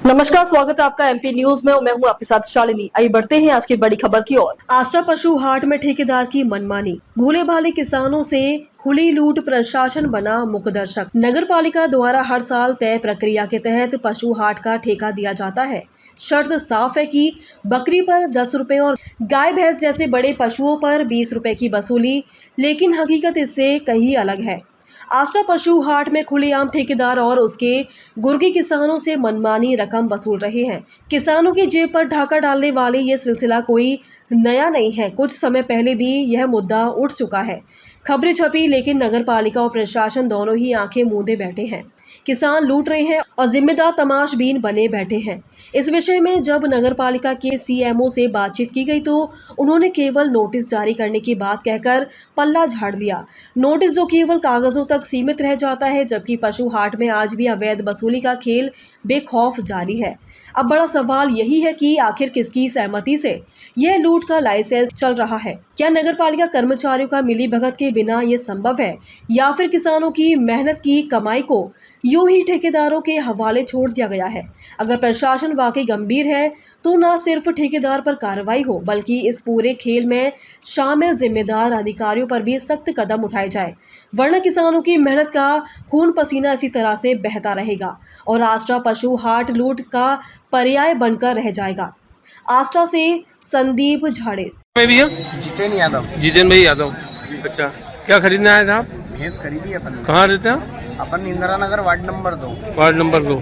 नमस्कार, स्वागत है आपका एमपी न्यूज में और मैं हूं आपके साथ शालिनी। आइए बढ़ते हैं आज की बड़ी खबर की ओर। आष्टा पशु हाट में ठेकेदार की मनमानी, भोले भाले किसानों से खुली लूट, प्रशासन बना मुकदर्शक। नगर पालिका द्वारा हर साल तय प्रक्रिया के तहत पशु हाट का ठेका दिया जाता है। शर्त साफ है कि बकरी पर 10 रुपए और गाय भैंस जैसे बड़े पशुओं पर 20 रुपए की वसूली, लेकिन हकीकत इससे कहीं अलग है। आष्टा पशु हाट में खुलेआम ठेकेदार और उसके गुर्गे किसानों से मनमानी रकम वसूल रहे हैं। किसानों की जेब पर ढाका डालने वाले ये सिलसिला कोई नया नहीं है। कुछ समय पहले भी यह मुद्दा उठ चुका है। खबरें छपी, लेकिन नगर पालिका और प्रशासन दोनों ही आंखें मूंदे बैठे हैं। किसान लूट रहे हैं और जिम्मेदार तमाशबीन बने बैठे हैं। इस विषय में जब नगर पालिका के सीएमओ से बातचीत की गई तो उन्होंने केवल नोटिस जारी करने की बात कहकर पल्ला झाड़ दिया। नोटिस जो केवल कागजों तक सीमित रह जाता है, जबकि पशु हाट में आज भी अवैध वसूली का खेल बेखौफ जारी है। अब बड़ा सवाल यही है कि आखिर किसकी सहमति से यह लूट का लाइसेंस चल रहा है। क्या नगर पालिका कर्मचारियों का मिली भगत के बिना ये संभव है, या फिर किसानों की मेहनत की कमाई को यूं ही ठेकेदारों के हवाले छोड़ दिया गया है? अगर प्रशासन वाकई गंभीर है तो न सिर्फ ठेकेदार पर कार्रवाई हो, बल्कि इस पूरे खेल में शामिल जिम्मेदार अधिकारियों पर भी सख्त कदम उठाए जाए, वरना किसानों की मेहनत का खून पसीना इसी तरह से बहता रहेगा और आष्टा पशु हाट लूट का पर्याय बनकर रह जाएगा। आष्टा से संदीप झाड़े। भैया जितेन यादव। जितेन भाई यादव। अच्छा, क्या खरीदना है आप? भैंस खरीदी अपन। कहाँ रहते हैं? अपन Indira Nagar ward number 2। Ward number 2।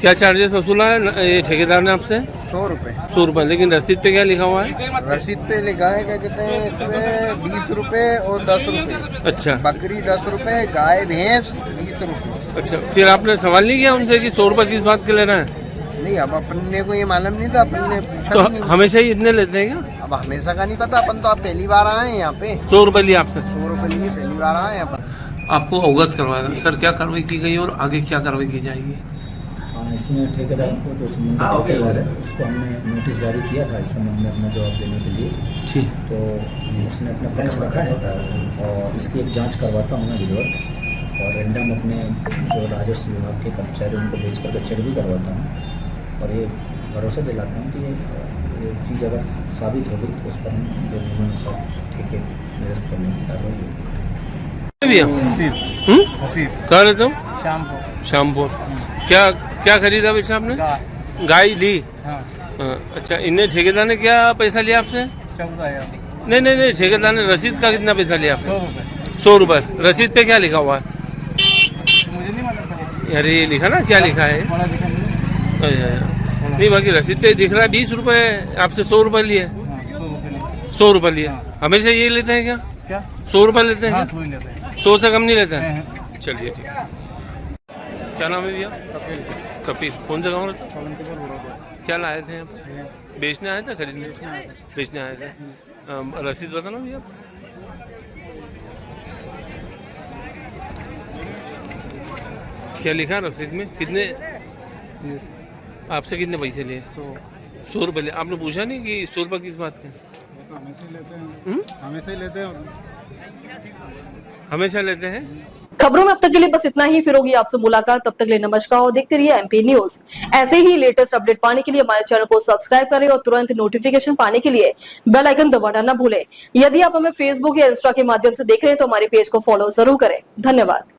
क्या चार्जेस वसूला है ये ठेकेदार ने आपसे? 100 रुपए। 100 रुपए। लेकिन रसीद पे क्या लिखा हुआ है? रसीद पे लिखा है, क्या कहते हैं, इसमें 20 रुपए और 10 रुपए। अच्छा, बकरी 10 रुपए, गाय भैंस 20 रुपए। अच्छा, फिर आपने सवाल नहीं किया उनसे कि 100 रुपए किस बात के ले रहे हैं? नहीं, अब अपने को ये मालूम नहीं था, अपन ने पूछा तो भी नहीं। हमेशा ही इतने लेते हैं क्या? अब हमेशा का नहीं पता, अपन तो आप पहली बार आए हैं यहाँ पे। 100 रुपए लिए आपसे? 100 रुपए लिए पहली बार आए हैं अपन। आपको अवगत करवाएगा सर, क्या कार्रवाई की गई और आगे क्या कार्रवाई की जाएगी? हाँ, इसमें ठेकेदार को जो संबंधित ठेकेदार है उसको हमने नोटिस जारी किया था इस संबंध में अपना जवाब देने के लिए। ठीक। तो उसने अपना पक्ष रखा है और इसकी एक जांच करवाता हूँ मैं विधिवत, और रैंडम अपने जो राजस्व विभाग के कर्मचारी उनको भेज करके चेक भी करवाता हूँ और ये भरोसा दिलाता हूँ कि ये चीज़ अगर साबित होगी तो उस पर हम जो नियमानुसार ठेके निरस्त करने की कार्रवाई होगी। भैया कहाँ रहते हो? शामपुर। क्या क्या खरीदा बेटा आपने? गाय ली। हाँ। अच्छा, इन्हें ठेकेदार ने क्या पैसा लिया आपसे? 14,000। नहीं, ठेकेदार ने रसीद का कितना पैसा लिया आपसे? 100 रुपए। 100 रुपए। रसीद पे क्या लिखा हुआ है? मुझे नहीं मालूम। अरे ये लिखा ना, क्या लिखा है? नहीं, बाकी रसीद पे दिख रहा है 20 रुपए, आपसे 100 रुपए लिए। 100 रुपए लिए। हमेशा ये लेते हैं क्या? क्या 100 रुपए लेते हैं? हाँ, 100 ही लेते हैं। 100 से कम नहीं लेते हैं? हैं। चलिए, ठीक है। क्या नाम है भैया? कपिल। कौन सा गाँव रहता? क्या लाए थे आप? बेचने आए थे, खरीदने? बेचने आए थे। रसीद बताना भैया। क्या लिखा रसीद में? कितने आपसे कितने पैसे लिए? 100 रुपये लिए। आपने पूछा नहीं कि 100 रुपये किस बात के? हमेशा लेते हैं। हमेशा ही लेते हैं। हमेशा लेते हैं। खबरों में अब तक के लिए बस इतना ही। फिर होगी आपसे मुलाकात, तब तक के लिए नमस्कार और देखते रहिए एमपी न्यूज। ऐसे ही लेटेस्ट अपडेट पाने के लिए हमारे चैनल को सब्सक्राइब करें और तुरंत नोटिफिकेशन पाने के लिए बेल आइकन दबाना न भूलें। यदि आप हमें फेसबुक या इंस्टा के माध्यम से देख रहे हैं तो हमारे पेज को फॉलो जरूर करें। धन्यवाद।